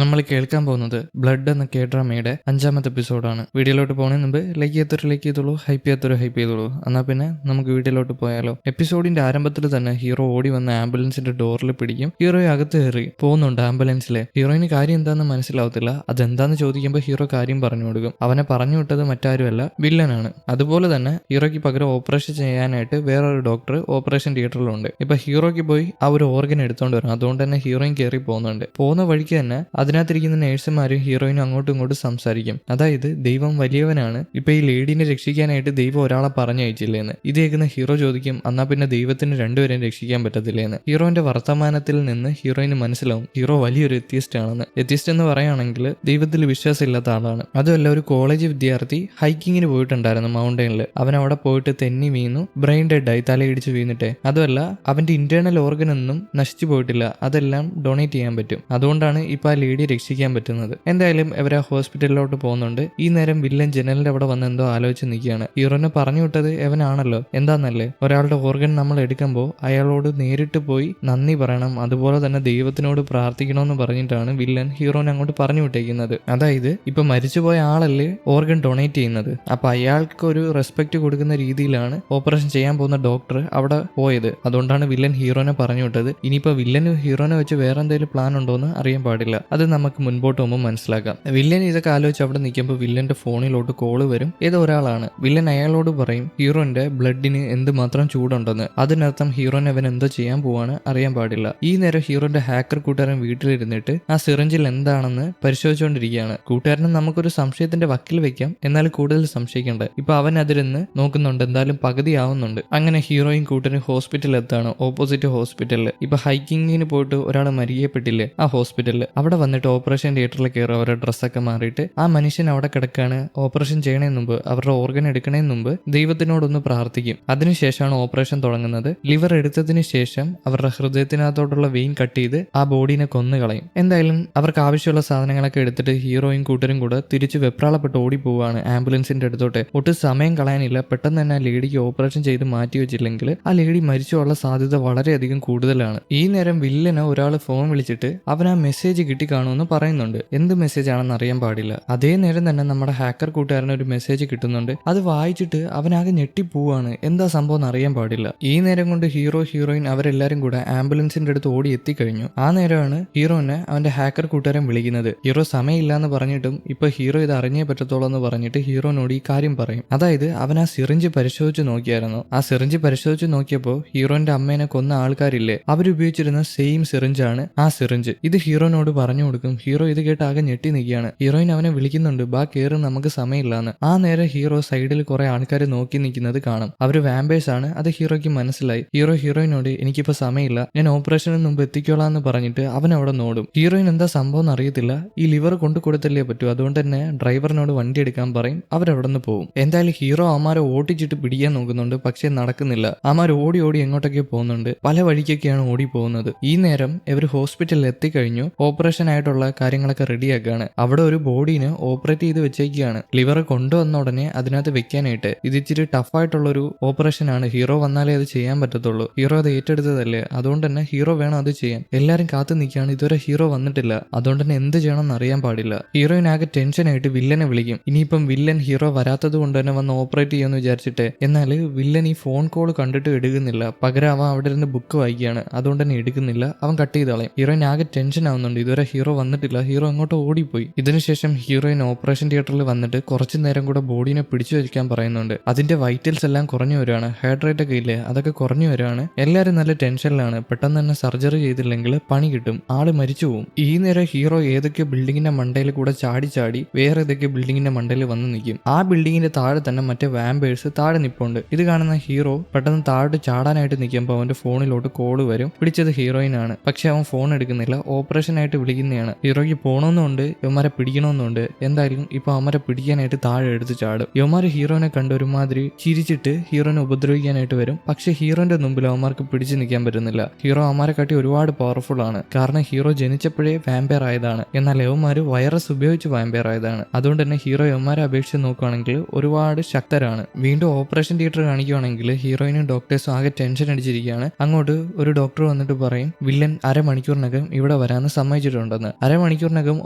നമ്മൾ കേൾക്കാൻ പോകുന്നത് ബ്ലഡ് എന്ന K-ഡ്രാമയുടെ 5ാമത്തെ എപ്പിസോഡാണ്. വീഡിയോയിലോട്ട് പോകുന്നതിന് മുമ്പ് ലൈക്ക് ചെയ്തോളൂ, ഹൈപ്പ് ചെയ്തോളൂ. എന്നാൽ പിന്നെ നമുക്ക് വീഡിയോയിലോട്ട് പോയാലോ. എപ്പിസോഡിന്റെ ആരംഭത്തിൽ തന്നെ ഹീറോ ഓടി വന്ന ആംബുലൻസിന്റെ ഡോറിൽ പിടിക്കും. ഹീറോയെ അകത്ത് കയറി പോകുന്നുണ്ട് ആംബുലൻസിലെ. ഹീറോയിന് കാര്യം എന്താണെന്ന് മനസ്സിലാവത്തില്ല. അതെന്താന്ന് ചോദിക്കുമ്പോൾ ഹീറോ കാര്യം പറഞ്ഞു കൊടുക്കും. അവനെ പറഞ്ഞു വിട്ടത് മറ്റാരുമല്ല, വില്ലനാണ്. അതുപോലെ തന്നെ ഹീറോയ്ക്ക് പകരം ഓപ്പറേഷൻ ചെയ്യാനായിട്ട് വേറൊരു ഡോക്ടർ ഓപ്പറേഷൻ തിയേറ്ററിലുണ്ട്. ഇപ്പൊ ഹീറോയ്ക്ക് പോയി ആ ഒരു ഓർഗൻ എടുത്തോണ്ട് വരണം. അതുകൊണ്ട് തന്നെ ഹീറോയിൻ കയറി പോകുന്നുണ്ട്. പോകുന്ന വഴിക്ക് തന്നെ അതിനകത്തിരിക്കുന്ന നേഴ്സുമാരും ഹീറോയിനും അങ്ങോട്ടും ഇങ്ങോട്ടും സംസാരിക്കും. അതായത് ദൈവം വലിയവനാണ്, ഇപ്പൊ ഈ ലേഡീനെ രക്ഷിക്കാനായിട്ട് ദൈവം ഒരാളെ പറഞ്ഞയച്ചില്ലേന്ന്. ഇത് കേൾക്കുന്ന ഹീറോ ചോദിക്കും, എന്നാ പിന്നെ ദൈവത്തിന് രണ്ടുപേരെയും രക്ഷിക്കാൻ പറ്റത്തില്ലേന്ന്. ഹീറോന്റെ വർത്തമാനത്തിൽ നിന്ന് ഹീറോയിന് മനസ്സിലാവും ഹീറോ വലിയൊരു എത്തിസ്റ്റ് ആണെന്ന്. എത്തിസ്റ്റ് എന്ന് പറയുകയാണെങ്കിൽ ദൈവത്തിൽ വിശ്വാസമില്ലാത്ത ആളാണ്. അതുമല്ല, ഒരു കോളേജ് വിദ്യാർത്ഥി ഹൈക്കിങ്ങിന് പോയിട്ടുണ്ടായിരുന്നു മൗണ്ടൈനിൽ. അവൻ അവിടെ പോയിട്ട് തെന്നി വീണു, ബ്രെയിൻ ഡെഡായി, തലയിടിച്ച് വീണിട്ടെ. അതുമല്ല, അവന്റെ ഇന്റേണൽ ഓർഗൻ ഒന്നും നശിച്ചു പോയിട്ടില്ല, അതെല്ലാം ഡൊണേറ്റ് ചെയ്യാൻ പറ്റും. അതുകൊണ്ടാണ് ഇപ്പൊ ആ ലേഡി രക്ഷിക്കാൻ പറ്റുന്നത്. എന്തായാലും ഇവരെ ഹോസ്പിറ്റലിലോട്ട് പോകുന്നുണ്ട്. ഈ നേരം വില്ലൻ ജനലിന്റെ അവിടെ വന്ന് എന്തോ ആലോചിച്ച് നിൽക്കുകയാണ്. ഹീറോനെ പറഞ്ഞു വിട്ടത് എവനാണല്ലോ. എന്താന്നല്ലേ, ഒരാളുടെ ഓർഗൻ നമ്മൾ എടുക്കുമ്പോൾ അയാളോട് നേരിട്ട് പോയി നന്ദി പറയണം, അതുപോലെ തന്നെ ദൈവത്തിനോട് പ്രാർത്ഥിക്കണമെന്ന് പറഞ്ഞിട്ടാണ് വില്ലൻ ഹീറോനെ അങ്ങോട്ട് പറഞ്ഞു വിട്ടേക്കുന്നത്. അതായത് ഇപ്പൊ മരിച്ചുപോയ ആളല്ലേ ഓർഗൻ ഡൊണേറ്റ് ചെയ്യുന്നത്, അപ്പൊ അയാൾക്ക് ഒരു റെസ്പെക്ട് കൊടുക്കുന്ന രീതിയിലാണ് ഓപ്പറേഷൻ ചെയ്യാൻ പോകുന്ന ഡോക്ടർ അവിടെ പോയത്. അതുകൊണ്ടാണ് വില്ലൻ ഹീറോനെ പറഞ്ഞു വിട്ടത്. ഇനിയിപ്പോ വില്ലന് ഹീറോനെ വെച്ച് വേറെ എന്തെങ്കിലും പ്ലാൻ ഉണ്ടോന്ന് അറിയാൻ പാടില്ല. അത് നമുക്ക് മുൻപോട്ട് പോകുമ്പോൾ മനസ്സിലാക്കാം. വില്ലൻ ഇതൊക്കെ ആലോചിച്ച് അവിടെ നിൽക്കുമ്പോൾ വില്ലന്റെ ഫോണിലോട്ട് കോള് വരും. ഏതോ ഒരാളാണ്. വില്ലൻ അയാളോട് പറയും ഹീറോന്റെ ബ്ലഡിന് എന്തുമാത്രം ചൂടുണ്ടെന്ന്. അതിനർത്ഥം ഹീറോനെ അവൻ എന്തോ ചെയ്യാൻ പോവാണ്, അറിയാൻ പാടില്ല. ഈ നേരം ഹീറോന്റെ ഹാക്കർ കൂട്ടുകാരൻ വീട്ടിലിരുന്നിട്ട് ആ സിറിഞ്ചിൽ എന്താണെന്ന് പരിശോധിച്ചുകൊണ്ടിരിക്കുകയാണ്. കൂട്ടുകാരനെ നമുക്കൊരു സംശയത്തിന്റെ വക്കിൽ വെക്കാം, എന്നാൽ കൂടുതൽ സംശയിക്കേണ്ട. ഇപ്പൊ അവൻ അതിരുന്ന് നോക്കുന്നുണ്ട്, എന്തായാലും പകുതിയാവുന്നുണ്ട്. അങ്ങനെ ഹീറോയും കൂട്ടരും ഹോസ്പിറ്റലിൽ എത്താണ്, ഓപ്പോസിറ്റ് ഹോസ്പിറ്റലിൽ. ഇപ്പൊ ഹൈക്കിങ്ങിന് പോയിട്ട് ഒരാൾ മരിക്കപ്പെട്ടില്ലേ ആ ഹോസ്പിറ്റലിൽ. അവിടെ വന്നിട്ട് ഓപ്പറേഷൻ തിയേറ്ററിൽ കയറി അവരുടെ ഡ്രസ്സൊക്കെ മാറിയിട്ട് ആ മനുഷ്യൻ അവിടെ കിടക്കാണ്. ഓപ്പറേഷൻ ചെയ്യണേ മുമ്പ്, അവരുടെ ഓർഗൻ എടുക്കണേ മുമ്പ് ദൈവത്തിനോടൊന്ന് പ്രാർത്ഥിക്കും. അതിനുശേഷമാണ് ഓപ്പറേഷൻ തുടങ്ങുന്നത്. ലിവർ എടുത്തതിന് ശേഷം അവരുടെ ഹൃദയത്തിനകത്തോട്ടുള്ള വെയിൻ കട്ട് ചെയ്ത് ആ ബോഡീനെ കൊന്നുകളയും. എന്തായാലും അവർക്ക് ആവശ്യമുള്ള സാധനങ്ങളൊക്കെ എടുത്തിട്ട് ഹീറോയും കൂട്ടരും കൂടെ തിരിച്ച് വെപ്രാളപ്പെട്ട് ഓടി പോവുകയാണ് ആംബുലൻസിന്റെ അടുത്തോട്ട്. ഒട്ടും സമയം കളയാനില്ല. പെട്ടെന്ന് തന്നെ ആ ലേഡിക്ക് ഓപ്പറേഷൻ ചെയ്ത് മാറ്റി വെച്ചില്ലെങ്കിൽ ആ ലേഡി മരിച്ചുള്ള സാധ്യത വളരെയധികം കൂടുതലാണ്. ഈ നേരം വില്ലന് ഒരാൾ ഫോൺ വിളിച്ചിട്ട് അവൻ ആ മെസ്സേജ് കിട്ടി കാണുമെന്ന് പറയുന്നുണ്ട്. എന്ത് മെസ്സേജ് ആണെന്ന് അറിയാൻ പാടില്ല. അതേ നേരം തന്നെ നമ്മുടെ ഹാക്കർ കൂട്ടുകാരന് ഒരു മെസ്സേജ് കിട്ടുന്നുണ്ട്. അത് വായിച്ചിട്ട് അവനാകെ ഞെട്ടിപ്പോവാണ്. എന്താ സംഭവം എന്ന് അറിയാൻ പാടില്ല. ഈ നേരം കൊണ്ട് ഹീറോ, ഹീറോയിൻ അവരെല്ലാരും കൂടെ ആംബുലൻസിന്റെ അടുത്ത് ഓടി എത്തിക്കഴിഞ്ഞു. ആ നേരമാണ് ഹീറോനെ അവന്റെ ഹാക്കർ കൂട്ടുകാരൻ വിളിക്കുന്നത്. ഹീറോ സമയമില്ല എന്ന് പറഞ്ഞിട്ടും ഇപ്പൊ ഹീറോ ഇത് അറിഞ്ഞേ പറ്റത്തോളൂ എന്ന് പറഞ്ഞിട്ട് ഹീറോനോട് ഈ കാര്യം പറയും. അതായത് അവൻ ആ സിറിഞ്ച് പരിശോധിച്ച് നോക്കിയായിരുന്നു. ആ സിറിഞ്ച് പരിശോധിച്ച് നോക്കിയപ്പോൾ ഹീറോന്റെ അമ്മേനെ കൊന്ന ആൾക്കാരില്ലേ, അവരുപയോഗിച്ചിരുന്ന സെയിം സിറിഞ്ചാണ് ആ സിറിഞ്ച്. ഇത് ഹീറോനോട് പറഞ്ഞു കൊടുക്കും. ഹീറോ ഇത് കേട്ട് ആകെ ഞെട്ടി നിൽക്കുകയാണ്. ഹീറോയിൻ അവനെ വിളിക്കുന്നുണ്ട്, ബാ കേറും, നമുക്ക് സമയമില്ലാന്ന്. ആ നേരം ഹീറോ സൈഡിൽ കുറെ ആൾക്കാർ നോക്കി നിൽക്കുന്നത് കാണും. അവര് വാമ്പേഴ്സ് ആണ്, അത് ഹീറോയ്ക്ക് മനസ്സിലായി. ഹീറോയിനോട് എനിക്കിപ്പോ സമയമില്ല, ഞാൻ ഓപ്പറേഷന് മുമ്പ് എത്തിക്കോളാന്ന് പറഞ്ഞിട്ട് അവൻ അവിടെ നോടും. ഹീറോയിൻ എന്താ സംഭവം അറിയത്തില്ല. ഈ ലിവർ കൊണ്ടു കൊടുത്തല്ലേ പറ്റൂ, അതുകൊണ്ട് തന്നെ ഡ്രൈവറിനോട് വണ്ടി എടുക്കാൻ പറയും. അവരവിടെ നിന്ന് പോകും. എന്തായാലും ഹീറോ അമാരെ ഓടിച്ചിട്ട് പിടിക്കാൻ നോക്കുന്നുണ്ട്, പക്ഷെ നടക്കുന്നില്ല. അമാർ ഓടി എങ്ങോട്ടൊക്കെ പോകുന്നുണ്ട്, പല വഴിക്കൊക്കെയാണ് ഓടി പോകുന്നത്. ഈ നേരം ഇവർ ഹോസ്പിറ്റലിൽ എത്തിക്കഴിഞ്ഞു. ഓപ്പറേഷൻ ആയിട്ടുള്ള കാര്യങ്ങളൊക്കെ റെഡിയാക്കുകയാണ്. അവിടെ ഒരു ബോഡീനെ ഓപ്പറേറ്റ് ചെയ്ത് വെച്ചേക്കുകയാണ്. ലിവർ കൊണ്ടുവന്ന ഉടനെ അതിനകത്ത് വെക്കാനായിട്ട്. ഇത് ഇച്ചിരി ടഫായിട്ടുള്ള ഒരു ഓപ്പറേഷൻ ആണ്. ഹീറോ വന്നാലേ അത് ചെയ്യാൻ പറ്റത്തുള്ളൂ. ഹീറോ അത് ഏറ്റെടുത്തതല്ലേ, അതുകൊണ്ട് തന്നെ ഹീറോ വേണം അത് ചെയ്യാൻ. എല്ലാരും കാത്തു നിൽക്കുകയാണ്. ഇതുവരെ ഹീറോ വന്നിട്ടില്ല, അതുകൊണ്ട് തന്നെ എന്ത് ചെയ്യണമെന്ന് അറിയാൻ പാടില്ല. ഹീറോയിനാകെ ടെൻഷനായിട്ട് വില്ലനെ വിളിക്കും. ഇനിയിപ്പം വില്ലൻ ഹീറോ വരാത്തത് കൊണ്ട് തന്നെ വന്ന് ഓപ്പറേറ്റ് ചെയ്യുമെന്ന് വിചാരിച്ചിട്ട്. എന്നാൽ വില്ലൻ ഈ ഫോൺ കോൾ കണ്ടിട്ട് എടുക്കുന്നില്ല. പകരം അവൻ അവിടെ ഇരുന്ന് ബുക്ക് വായിക്കുകയാണ്. അതുകൊണ്ട് തന്നെ എടുക്കുന്നില്ല. അവൻ കട്ട് ചെയ്ത് കളയും. ഹീറോയിൻ ആകെ ടെൻഷൻ ആവുന്നുണ്ട്. ഇതുവരെ ഹീറോ വന്നിട്ടില്ല, ഹീറോ അങ്ങോട്ട് ഓടിപ്പോയി. ഇതിനുശേഷം ഹീറോയിൻ ഓപ്പറേഷൻ തിയേറ്ററിൽ വന്നിട്ട് കുറച്ചു നേരം കൂടെ ബോഡീനെ പിടിച്ചു വെക്കാൻ പറയുന്നുണ്ട്. അതിന്റെ വൈറ്റൽസ് എല്ലാം കുറഞ്ഞു വരികയാണ്. ഹാർട്ട് റേറ്റ് ഒക്കെ ഇല്ലേ, അതൊക്കെ കുറഞ്ഞു വരികയാണ്. എല്ലാവരും നല്ല ടെൻഷനിലാണ്. പെട്ടെന്ന് തന്നെ സർജറി ചെയ്തില്ലെങ്കിൽ പണി കിട്ടും, ആള് മരിച്ചു പോകും. ഈ നേരം ഹീറോ ഏതൊക്കെ ബിൽഡിങ്ങിന്റെ മണ്ടയിൽ കൂടെ ചാടി വേറെ ഏതൊക്കെ ബിൽഡിങ്ങിന്റെ മണ്ടയിൽ വന്ന് നിൽക്കും. ആ ബിൽഡിങ്ങിന്റെ താഴെ തന്നെ മറ്റേ വാമ്പേഴ്സ് താഴെ നിപ്പുണ്ട്. ഇത് കാണുന്ന ഹീറോ പെട്ടെന്ന് താഴോട്ട് ചാടാനായിട്ട് നിൽക്കുമ്പോൾ അവന്റെ ഫോണിലോട്ട് കോള് വരും. പിടിച്ചത് ഹീറോയിനാണ്. പക്ഷെ അവൻ ഫോൺ എടുക്കുന്നില്ല, ഓപ്പറേഷൻ ആയിട്ട് വിളിക്കുന്നതാണ്. ഹീറോയ്ക്ക് പോകണമെന്നുണ്ട്, യവന്മാരെ പിടിക്കണമെന്നുണ്ട്. എന്തായാലും ഇപ്പൊ അവന്മാരെ പിടിക്കാനായിട്ട് താഴെ എടുത്ത് ചാടും. യവന്മാര് ഹീറോനെ കണ്ട് ഒരുമാതിരി ചിരിച്ചിട്ട് ഹീറോനെ ഉപദ്രവിക്കാനായിട്ട് വരും. പക്ഷെ ഹീറോന്റെ മുമ്പിൽ അവന്മാർക്ക് പിടിച്ചു നിൽക്കാൻ പറ്റുന്നില്ല. ഹീറോ അവന്മാരെ കാട്ടി ഒരുപാട് പവർഫുൾ ആണ്. കാരണം ഹീറോ ജനിച്ചപ്പോഴേ വാമ്പയർ ആയതാണ്. എന്നാൽ യവന്മാര് വൈറസ് ഉപയോഗിച്ച് വാമ്പയർ ആയതാണ്. അതുകൊണ്ട് തന്നെ ഹീറോ യവന്മാരെ അപേക്ഷിച്ച് നോക്കുകയാണെങ്കിൽ ഒരുപാട് ശക്തരാണ്. വീണ്ടും ഓപ്പറേഷൻ തിയേറ്റർ കാണിക്കുകയാണെങ്കിൽ ഹീറോയിനും ഡോക്ടേഴ്സും ആകെ ടെൻഷൻ അടിച്ചിരിക്കുകയാണ്. അങ്ങോട്ട് ഒരു ഡോക്ടർ വന്നിട്ട് പറയും വില്ലൻ അരമണിക്കൂറിനകം ഇവിടെ വരാമെന്ന് സമ്മതിച്ചിട്ടുണ്ടെന്ന്. ഉണ്ടെന്ന്. അരമണിക്കൂറിനകം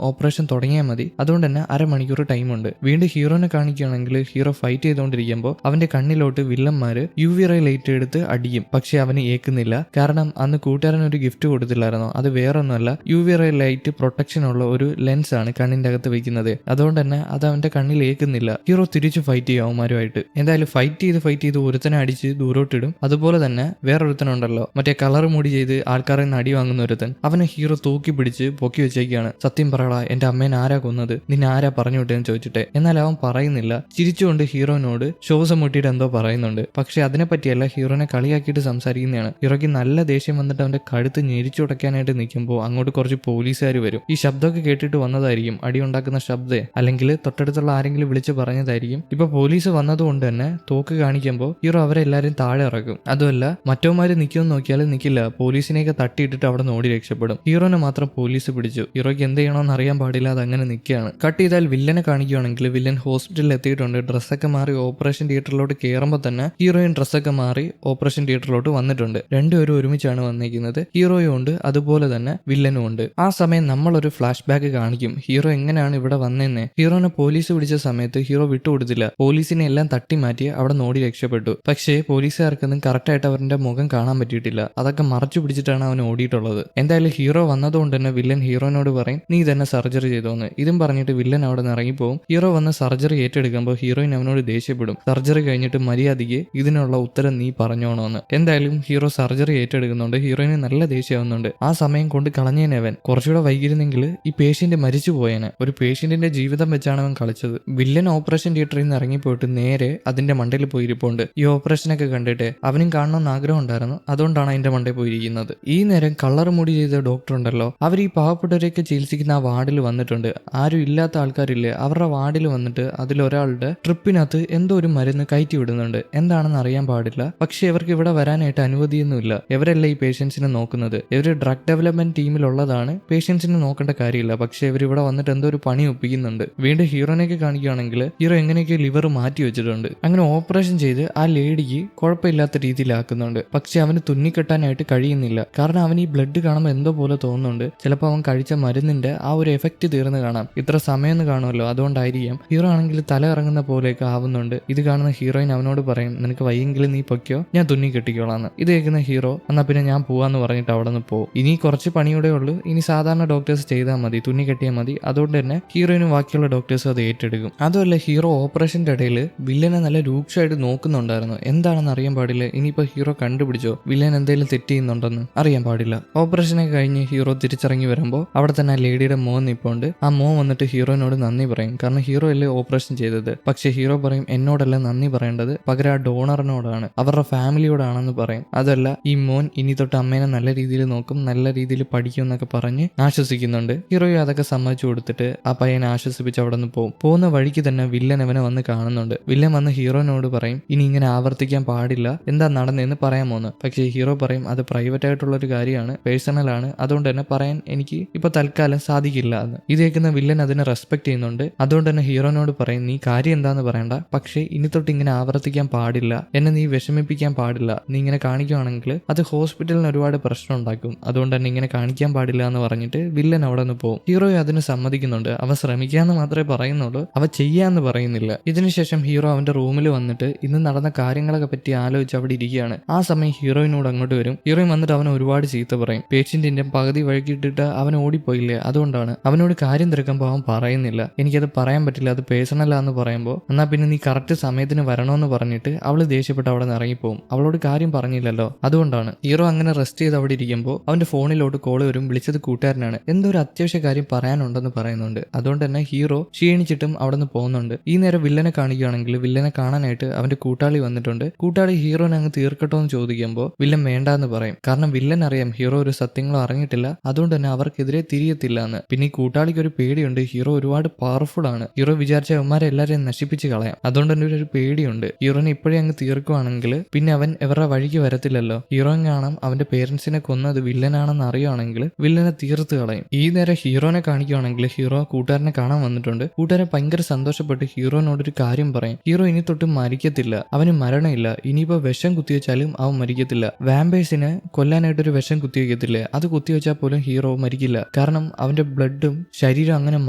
ഓപ്പറേഷൻ തുടങ്ങിയാൽ മതി, അതുകൊണ്ട് തന്നെ അരമണിക്കൂർ ടൈമുണ്ട്. വീണ്ടും ഹീറോനെ കാണിക്കുകയാണെങ്കിൽ ഹീറോ ഫൈറ്റ് ചെയ്തുകൊണ്ടിരിക്കുമ്പോൾ അവന്റെ കണ്ണിലോട്ട് വില്ലന്മാര് UV റേ ലൈറ്റ് എടുത്ത് അടിക്കും. പക്ഷെ അവന് ഏക്കുന്നില്ല. കാരണം അന്ന് കൂട്ടുകാരൻ ഒരു ഗിഫ്റ്റ് കൊടുത്തില്ലായിരുന്നോ? അത് വേറൊന്നുമല്ല, UV റേ ലൈറ്റ് പ്രൊട്ടക്ഷൻ ഉള്ള ഒരു ലെൻസ് ആണ് കണ്ണിന്റെ അകത്ത് വെക്കുന്നത്. അതുകൊണ്ട് തന്നെ അത് അവന്റെ കണ്ണിൽ ഏക്കുന്നില്ല. ഹീറോ തിരിച്ചു ഫൈറ്റ് ചെയ്യും അവന്മാരുമായിട്ട്. എന്തായാലും ഫൈറ്റ് ചെയ്ത് ഒരുത്തനെ അടിച്ച് ദൂരോട്ടിടും. അതുപോലെ തന്നെ വേറൊരുത്തനുണ്ടല്ലോ, മറ്റേ കളർ മുടി ചെയ്ത് ആൾക്കാരെ നിന്ന് അടി വാങ്ങുന്ന ഒരുത്തൻ, അവനെ ഹീറോ തൂക്കി പിടിച്ച് പൊക്കി വെച്ചേക്കാണ്. സത്യം പറയടാ, എന്റെ അമ്മേനെ ആരാ കൊന്നത്, നിന്നെ ആരാ പറഞ്ഞു വിട്ടേന്ന് ചോദിച്ചിട്ട്. എന്നാൽ അവൻ പറയുന്നില്ല. ചിരിച്ചുകൊണ്ട് ഹീറോനോട് ശ്വാസം മുട്ടിയിട്ട് എന്തോ പറയുന്നുണ്ട്. പക്ഷെ അതിനെപ്പറ്റിയല്ല, ഹീറോനെ കളിയാക്കിയിട്ട് സംസാരിക്കുന്നതാണ്. ഹീറോയ്ക്ക് നല്ല ദേഷ്യം വന്നിട്ട് അവന്റെ കഴുത്ത് ഞെരിച്ചുടയ്ക്കാനായിട്ട് നിൽക്കുമ്പോൾ അങ്ങോട്ട് കുറച്ച് പോലീസുകാർ വരും. ഈ ശബ്ദമൊക്കെ കേട്ടിട്ട് വന്നതായിരിക്കും, അടി ഉണ്ടാക്കുന്ന ശബ്ദം, അല്ലെങ്കിൽ തൊട്ടടുത്തുള്ള ആരെങ്കിലും വിളിച്ച് പറഞ്ഞതായിരിക്കും. ഇപ്പൊ പോലീസ് വന്നതുകൊണ്ട് തന്നെ തോക്ക് കാണിക്കുമ്പോൾ ഹീറോ അവരെല്ലാരും താഴെ ഇറക്കും. അതുമല്ല, മറ്റവന്മാര് നിൽക്കുമെന്ന് നോക്കിയാലും നിൽക്കില്ല, പോലീസിനെയൊക്കെ തട്ടിയിട്ടിട്ട് അവിടെ നിന്ന് ഓടി രക്ഷപ്പെടും. ഹീറോനെ മാത്രം പോലീസ് പിടിച്ചു. ഹീറോയ്ക്ക് എന്ത് ചെയ്യണമെന്ന് അറിയാൻ പാടില്ല, അത് അങ്ങനെ നിൽക്കുകയാണ്. കട്ട് ചെയ്താൽ വില്ലനെ കാണിക്കുകയാണെങ്കിൽ വില്ലൻ ഹോസ്പിറ്റലിൽ എത്തിയിട്ടുണ്ട്. ഡ്രസ്സൊക്കെ മാറി ഓപ്പറേഷൻ തിയേറ്ററിലോട്ട് കയറുമ്പോൾ തന്നെ ഹീറോയിൻ ഡ്രസ്സൊക്കെ മാറി ഓപ്പറേഷൻ തിയേറ്ററിലോട്ട് വന്നിട്ടുണ്ട്. രണ്ടുപേരും ഒരുമിച്ചാണ് വന്നിരിക്കുന്നത്. ഹീറോയും ഉണ്ട്, അതുപോലെ തന്നെ വില്ലനും ഉണ്ട്. ആ സമയം നമ്മളൊരു ഫ്ലാഷ് ബാക്ക് കാണിക്കും. ഹീറോ എങ്ങനെയാണ് ഇവിടെ വന്നതെന്ന്. ഹീറോനെ പോലീസ് പിടിച്ച സമയത്ത് ഹീറോ വിട്ടുകൊടുത്തില്ല. പോലീസിനെ എല്ലാം തട്ടി മാറ്റി അവിടെ നോടി രക്ഷപ്പെട്ടു. പക്ഷേ പോലീസുകാർക്കൊന്നും കറക്റ്റായിട്ട് അവരുടെ മുഖം കാണാൻ പറ്റിയിട്ടില്ല. അതൊക്കെ മറച്ചു പിടിച്ചിട്ടാണ് അവൻ ഓടിയിട്ടുള്ളത്. എന്തായാലും ഹീറോ വന്നതുകൊണ്ട് തന്നെ വില്ലൻ ഹീറോനോട് പറയും, നീ തന്നെ സർജറി ചെയ്തോന്ന്. ഇതും പറഞ്ഞിട്ട് വില്ലൻ അവിടെ നിന്ന് ഇറങ്ങിപ്പോവും. ഹീറോ വന്ന് സർജറി ഏറ്റെടുക്കുമ്പോൾ ഹീറോയിൻ അവനോട് ദേഷ്യപ്പെടും. സർജറി കഴിഞ്ഞിട്ട് മര്യാദയ്ക്ക് ഇതിനുള്ള ഉത്തരം നീ പറഞ്ഞോണോന്ന്. എന്തായാലും ഹീറോ സർജറി ഏറ്റെടുക്കുന്നുണ്ട്. ഹീറോയിന് നല്ല ദേഷ്യമാവുന്നുണ്ട്. ആ സമയം കൊണ്ട് കളഞ്ഞേനവൻ. കുറച്ചുകൂടെ വൈകിരുന്നെങ്കിൽ ഈ പേഷ്യന്റ് മരിച്ചു പോയേനെ. ഒരു പേഷ്യന്റിന്റെ ജീവിതം വെച്ചാണ് അവൻ കളിച്ചത്. വില്ലൻ ഓപ്പറേഷൻ തിയേറ്ററിൽ നിന്ന് ഇറങ്ങിപ്പോയിട്ട് നേരെ അതിന്റെ മണ്ടയിൽ പോയിരിപ്പുണ്ട്. ഈ ഓപ്പറേഷനൊക്കെ കണ്ടിട്ട് അവനും കാണണമെന്ന് ആഗ്രഹം ഉണ്ടായിരുന്നു, അതുകൊണ്ടാണ് അതിന്റെ മണ്ടയിൽ പോയിരിക്കുന്നത്. ഈ നേരം കളർ മുടി ചെയ്ത ഡോക്ടർ ഉണ്ടല്ലോ, അവർ ഈ പാവപ്പെട്ടവരെയൊക്കെ ചികിത്സിക്കുന്ന ആ വാർഡിൽ വന്നിട്ടുണ്ട്. ആരും ഇല്ലാത്ത ആൾക്കാരില്ലേ, അവരുടെ വാർഡിൽ വന്നിട്ട് അതിലൊരാളുടെ ട്രിപ്പിനകത്ത് എന്തോ ഒരു മരുന്ന് കയറ്റി വിടുന്നുണ്ട്. എന്താണെന്ന് അറിയാൻ പാടില്ല. പക്ഷെ ഇവർക്ക് ഇവിടെ വരാനായിട്ട് അനുമതിയൊന്നുമില്ല. ഇവരല്ല ഈ പേഷ്യൻസിനെ നോക്കുന്നത്. ഇവര് ഡ്രഗ് ഡെവലപ്മെന്റ് ടീമിലുള്ളതാണ്. പേഷ്യൻസിനെ നോക്കേണ്ട കാര്യമില്ല. പക്ഷെ ഇവർ ഇവിടെ വന്നിട്ട് എന്തോ ഒരു പണി ഒപ്പിക്കുന്നുണ്ട്. വീണ്ടും ഹീറോനെയൊക്കെ കാണിക്കുകയാണെങ്കിൽ ഹീറോ എങ്ങനെയൊക്കെ ലിവർ മാറ്റി വെച്ചിട്ടുണ്ട്. അങ്ങനെ ഓപ്പറേഷൻ ചെയ്ത് ആ ലേഡിക്ക് കുഴപ്പമില്ലാത്ത രീതിയിലാക്കുന്നുണ്ട്. പക്ഷെ അവന് തുന്നിക്കെട്ടാനായിട്ട് കഴിയുന്നില്ല. കാരണം അവന് ഈ ബ്ലഡ് കാണുമ്പോൾ എന്തോ പോലെ തോന്നുന്നുണ്ട്. ചിലപ്പോൾ അവൻ കഴിച്ച മരുന്നിന്റെ ആ ഒരു എഫക്റ്റ് തീർന്ന് കാണാം. ഇത്ര സമയം കാണുമല്ലോ, അതുകൊണ്ടായിരിക്കാം. ഹീറോ ആണെങ്കിൽ തല ഇറങ്ങുന്ന പോലെയൊക്കെ ആവുന്നുണ്ട്. ഇത് കാണുന്ന ഹീറോയിൻ അവനോട് പറയും, നിനക്ക് വയ്യെങ്കിൽ നീ പൊയ്ക്കോ, ഞാൻ തുന്നി കെട്ടിക്കോളാന്ന്. ഇത് കേൾക്കുന്ന ഹീറോ എന്നാ പിന്നെ ഞാൻ പോവാന്ന് പറഞ്ഞിട്ട് അവിടെ നിന്ന് പോകും. ഇനി കുറച്ച് പണിയൂടെ ഉള്ളൂ. ഇനി സാധാരണ ഡോക്ടേഴ്സ് ചെയ്താൽ മതി, തുന്നി കെട്ടിയാൽ മതി. അതുകൊണ്ട് തന്നെ ഹീറോയിനും ബാക്കിയുള്ള ഡോക്ടേഴ്സും അത് ഏറ്റെടുക്കും. അതുമല്ല, ഹീറോ ഓപ്പറേഷന്റെ ഇടയിൽ വില്ലനെ നല്ല രൂക്ഷമായിട്ട് നോക്കുന്നുണ്ടായിരുന്നു. എന്താണെന്ന് അറിയാൻ പാടില്ല. ഇനിയിപ്പോ ഹീറോ കണ്ടുപിടിച്ചോ വില്ലൻ എന്തെങ്കിലും തെറ്റ് ചെയ്യുന്നുണ്ടെന്ന് അറിയാൻ പാടില്ല. ഓപ്പറേഷനൊക്കെ കഴിഞ്ഞ് ഹീറോ തിരിച്ചിറങ്ങി വരുമ്പോൾ അവിടെ തന്നെ ലേഡിയുടെ മോൻ നിൽപ്പുണ്ട്. ആ മോൻ വന്നിട്ട് ഹീറോയിനോട് നന്ദി പറയും. കാരണം ഹീറോ അല്ലേ ഓപ്പറേഷൻ ചെയ്തത്. പക്ഷെ ഹീറോ പറയും, എന്നോടല്ല നന്ദി പറയേണ്ടത്, പകരം ആ ഡോണറിനോടാണ്, അവരുടെ ഫാമിലിയോടാണെന്ന് പറയും. അതല്ല, ഈ മോൻ ഇനി തൊട്ട് അമ്മേനെ നല്ല രീതിയിൽ നോക്കും, നല്ല രീതിയിൽ പഠിക്കും എന്നൊക്കെ പറഞ്ഞ് ആശ്വസിക്കുന്നുണ്ട്. ഹീറോയും അതൊക്കെ സമ്മതിച്ചു കൊടുത്തിട്ട് ആ പയ്യനെ ആശ്വസിപ്പിച്ച് അവിടെ നിന്ന് പോകും. പോകുന്ന വഴിക്ക് തന്നെ വില്ലൻ അവനെ വന്ന് കാണുന്നുണ്ട്. വില്ലൻ വന്ന് ഹീറോനോട് പറയും, ഇനി ഇങ്ങനെ ആവർത്തിക്കാൻ പാടില്ല, എന്താ നടന്നതെന്ന് പറയാൻ പോകുന്നു. പക്ഷേ ഹീറോ പറയും, അത് പ്രൈവറ്റ് ആയിട്ടുള്ള ഒരു കാര്യമാണ്, പേഴ്സണൽ ആണ്, അതുകൊണ്ട് തന്നെ പറയാൻ എനിക്ക് ഇപ്പൊ തൽക്കാലം സാധിക്കില്ല എന്ന്. ഇത് കേൾക്കുന്ന വില്ലൻ അതിനെ റെസ്പെക്ട് ചെയ്യുന്നുണ്ട്. അതുകൊണ്ട് തന്നെ ഹീറോനോട് പറയും, നീ കാര്യം എന്താന്ന് പറയണ്ട, പക്ഷേ ഇനി തൊട്ട് ഇങ്ങനെ ആവർത്തിക്കാൻ പാടില്ല, എന്നെ നീ വിഷമിപ്പിക്കാൻ പാടില്ല. നീ ഇങ്ങനെ കാണിക്കുകയാണെങ്കിൽ അത് ഹോസ്പിറ്റലിന് ഒരുപാട് പ്രശ്നം ഉണ്ടാക്കും. അതുകൊണ്ട് തന്നെ ഇങ്ങനെ കാണിക്കാൻ പാടില്ല എന്ന് പറഞ്ഞിട്ട് വില്ലൻ അവിടെ നിന്ന് പോകും. ഹീറോയും അതിന് സമ്മതിക്കുന്നുണ്ട്. അവ ശ്രമിക്കാന്ന് മാത്രമേ പറയുന്നുള്ളൂ, അവ ചെയ്യാന്ന് പറയുന്നില്ല. ഇതിനുശേഷം ഹീറോ അവന്റെ റൂമിൽ വന്നിട്ട് ഇന്ന് നടന്ന കാര്യങ്ങളൊക്കെ പറ്റി ആലോചിച്ച് അവിടെ ഇരിക്കുകയാണ്. ആ സമയം ഹീറോയിനോട് അങ്ങോട്ട് വരും. ഹീറോയിൻ വന്നിട്ട് അവനെ ഒരുപാട് ചീത്ത പറയും. പേഷ്യന്റിന്റെ പകുതി വഴുകിയിട്ടിട്ട് അവൻ ഓടിപ്പോയില്ലേ, അതുകൊണ്ടാണ്. അവനോട് കാര്യം തിരക്കുമ്പോൾ അവൻ പറയുന്നില്ല, എനിക്കത് പറയാൻ പറ്റില്ല, അത് പേഴ്സണലാന്ന് പറയുമ്പോൾ, എന്നാ പിന്നെ നീ കറക്റ്റ് സമയത്തിന് വരണമെന്ന് പറഞ്ഞിട്ട് അവള് ദേഷ്യപ്പെട്ട് അവിടെ നിന്ന് ഇറങ്ങിപ്പോവും. അവളോട് കാര്യം പറഞ്ഞില്ലല്ലോ, അതുകൊണ്ടാണ്. ഹീറോ അങ്ങനെ റെസ്റ്റ് ചെയ്ത് അവിടെ ഇരിക്കുമ്പോൾ അവന്റെ ഫോണിലോട്ട് കോള് വരും. വിളിച്ചത് കൂട്ടുകാരനാണ്. എന്തോ ഒരു അത്യാവശ്യ കാര്യം പറയാനുണ്ടെന്ന് പറയുന്നുണ്ട്. അതുകൊണ്ട് തന്നെ ഹീറോ ക്ഷീണിച്ചിട്ടും അവിടെ നിന്ന് പോകുന്നുണ്ട്. ഈ നേരം വില്ലനെ കാണിക്കുകയാണെങ്കിൽ വില്ലനെ കാണാനായിട്ട് അവന്റെ കൂട്ടാളി വന്നിട്ടുണ്ട്. കൂട്ടാളി ഹീറോനെ അങ്ങ് തീർക്കട്ടോ എന്ന് ചോദിക്കുമ്പോൾ വില്ലൻ വേണ്ടാന്ന് പറയും. കാരണം വില്ലൻ അറിയാം ഹീറോ ഒരു സത്യങ്ങളും അറിഞ്ഞിട്ടില്ല, അതുകൊണ്ട് തന്നെ അവർക്കെതിരെ തിരിയത്തില്ല എന്ന്. പിന്നെ ഈ കൂട്ടാളിക്ക് ഒരു പേടിയുണ്ട്, ഹീറോ ഒരുപാട് പവർഫുൾ ആണ്. ഹീറോ വിചാരിച്ച അവന്മാരെ എല്ലാവരെയും നശിപ്പിച്ച് കളയാം. അതുകൊണ്ട് തന്നെ ഒരു പേടിയുണ്ട്. ഹീറോനെ ഇപ്പോഴേ അങ്ങ് തീർക്കുവാണെങ്കിൽ പിന്നെ അവൻ ഇവരുടെ വഴിക്ക് വരത്തില്ലല്ലോ. ഹീറോ കാണാം അവന്റെ പേരൻസിനെ കൊന്നത് വില്ലനാണെന്ന് അറിയുവാണെങ്കിൽ വില്ലനെ തീർത്ത് കളയും. ഈ നേരം ഹീറോനെ കാണിക്കുകയാണെങ്കിൽ ഹീറോ കൂട്ടുകാരനെ കാണാൻ വന്നിട്ടുണ്ട്. കൂട്ടുകാരൻ ഭയങ്കര സന്തോഷപ്പെട്ട് ഹീറോനോടൊരു കാര്യം പറയും. ഹീറോ ഇനി തൊട്ട് മരിക്കത്തില്ല, അവന് മരണമില്ല. ഇനിയിപ്പോ വിഷം കുത്തിവെച്ചാലും അവൻ മരിക്കത്തില്ല. വാമ്പേഴ്സിനെ കൊല്ലാനായിട്ടൊരു വിഷം കുത്തിവെക്കത്തില്ലേ, അത് കുത്തിവെച്ചാൽ പോലും ഹീറോ മരിക്കില്ല. കാരണം അവന്റെ ബ്ലഡും ശരീരം അങ്ങനെ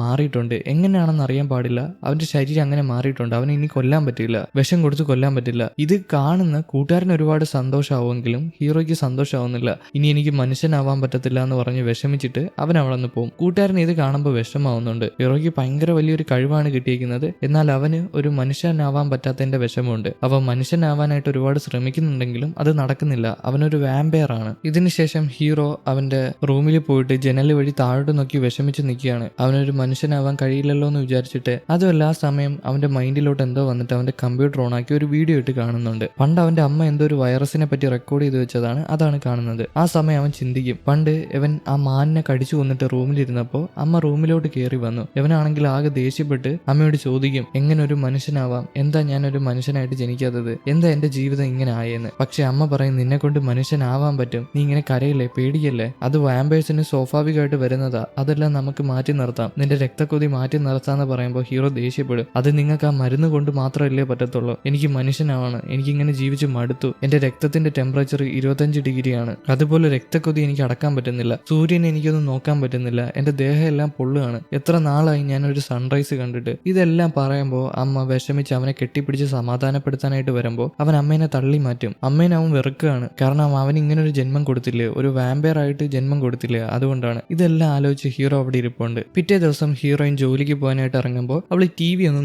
മാറിയിട്ടുണ്ട്. എങ്ങനെയാണെന്ന് അറിയാൻ പാടില്ല, അവന്റെ ശരീരം അങ്ങനെ മാറിയിട്ടുണ്ട്. അവനെ ഇനി കൊല്ലാൻ പറ്റില്ല, വിഷം കൊടുത്ത് കൊല്ലാൻ പറ്റില്ല. ഇത് കാണുന്ന കൂട്ടുകാരന് ഒരുപാട് സന്തോഷമാവുമെങ്കിലും ഹീറോയ്ക്ക് സന്തോഷമാവുന്നില്ല. ഇനി എനിക്ക് മനുഷ്യനാവാൻ പറ്റത്തില്ല എന്ന് പറഞ്ഞ് വിഷമിച്ചിട്ട് അവൻ അവിടെ നിന്ന് പോകും. കൂട്ടുകാരൻ ഇത് കാണുമ്പോൾ വിഷമാവുന്നുണ്ട്. ഹീറോയ്ക്ക് ഭയങ്കര വലിയൊരു കഴിവാണ് കിട്ടിയിരിക്കുന്നത്, എന്നാൽ അവന് ഒരു മനുഷ്യനാവാൻ പറ്റാത്തതിന്റെ വിഷമമുണ്ട്. അവൻ മനുഷ്യനാവാനായിട്ട് ഒരുപാട് ശ്രമിക്കുന്നുണ്ടെങ്കിലും അത് നടക്കുന്നില്ല. അവനൊരു വാമ്പയർ ആണ്. ഇതിനുശേഷം ഹീറോ അവന്റെ റൂമിൽ പോയിട്ട് ജനൽ വഴി താഴോട്ട് നോക്കി വിഷമിച്ച് നിൽക്കുകയാണ്. അവനൊരു മനുഷ്യനാവാൻ കഴിയില്ലല്ലോ എന്ന് വിചാരിച്ചിട്ട്. അതുമല്ല, ആ സമയം അവന്റെ മൈൻഡിലോട്ട് എന്തോ വന്നിട്ട് അവന്റെ കമ്പ്യൂട്ടർ ഓണാക്കി ഒരു വീഡിയോ ഇട്ട് കാണുന്നുണ്ട്. പണ്ട് അവന്റെ അമ്മ എന്തോ ഒരു വൈറസിനെ പറ്റി റെക്കോർഡ് ചെയ്ത് വെച്ചതാണ്, അതാണ് കാണുന്നത്. ആ സമയം അവൻ ചിന്തിക്കും, പണ്ട് ഇവൻ ആ മാനിനെ കടിച്ചു കൊന്നിട്ട് റൂമിലിരുന്നപ്പോൾ അമ്മ റൂമിലോട്ട് കയറി വന്നു. ഇവനാണെങ്കിൽ ആകെ ദേഷ്യപ്പെട്ട് അമ്മയോട് ചോദിക്കും, എങ്ങനെ ഒരു മനുഷ്യനാവാം, എന്താ ഞാനൊരു മനുഷ്യനായിട്ട് ജനിക്കാത്തത്, എന്താ എന്റെ ജീവിതം ഇങ്ങനെ ആയെന്ന്. പക്ഷെ അമ്മ പറയും, നിന്നെ കൊണ്ട് മനുഷ്യനാവാൻ പറ്റും, നീ ഇങ്ങനെ കരയില്ലേ, പേടിയല്ലേ, അത് വാമ്പേഴ്സിന് സ്വാഭാവികമായിട്ട് വരുന്നതാ, അതെല്ലാം നമുക്ക് മാറ്റി നിർത്താം, നിന്റെ രക്തക്കൊതി മാറ്റി നിർത്താന്ന് പറയുമ്പോൾ ഹീറോ ദേഷ്യപ്പെടും. അത് നിങ്ങൾക്ക് ആ മരുന്ന് കൊണ്ട് മാത്രമല്ലേ പറ്റത്തുള്ളൂ, എനിക്ക് മനുഷ്യനാവാണ്, എനിക്കിങ്ങനെ ജീവിച്ച് മടുത്തു, എന്റെ രക്തത്തിന്റെ ടെമ്പറേച്ചർ 25 ഡിഗ്രിയാണ്, അതുപോലെ രക്തക്കൊതി എനിക്ക് അടക്കാൻ പറ്റുന്നില്ല, സൂര്യനെ എനിക്കൊന്നും നോക്കാൻ പറ്റുന്നില്ല, എന്റെ ദേഹം എല്ലാം പൊള്ളുകയാണ്, എത്ര നാളായി ഞാനൊരു സൺറൈസ് കണ്ടിട്ട്. ഇതെല്ലാം പറയുമ്പോൾ അമ്മ വിഷമിച്ച് അവനെ കെട്ടിപ്പിടിച്ച് സമാധാനപ്പെടുത്താനായിട്ട് വരുമ്പോൾ അവൻ അമ്മേനെ തള്ളി മാറ്റും. അമ്മേനെ അവൻ വെറുക്കുകയാണ്, കാരണം അവൻ ഇങ്ങനെ ഒരു ജന്മം കൊടുത്തില്ലേ, ഒരു വാമ്പയർ ആയിട്ട് ജന്മം കൊടുത്തില്ലേ, അതുകൊണ്ടാണ്. ഇതെല്ലാം ആലോചിച്ച് ഹീറോ അവിടെ ഇരിപ്പുണ്ട്. പിറ്റേ ദിവസം ഹീറോയിൻ ജോലിക്ക് പോകാനായിട്ട് ഇറങ്ങുമ്പോൾ അവൾ TV ഒന്ന്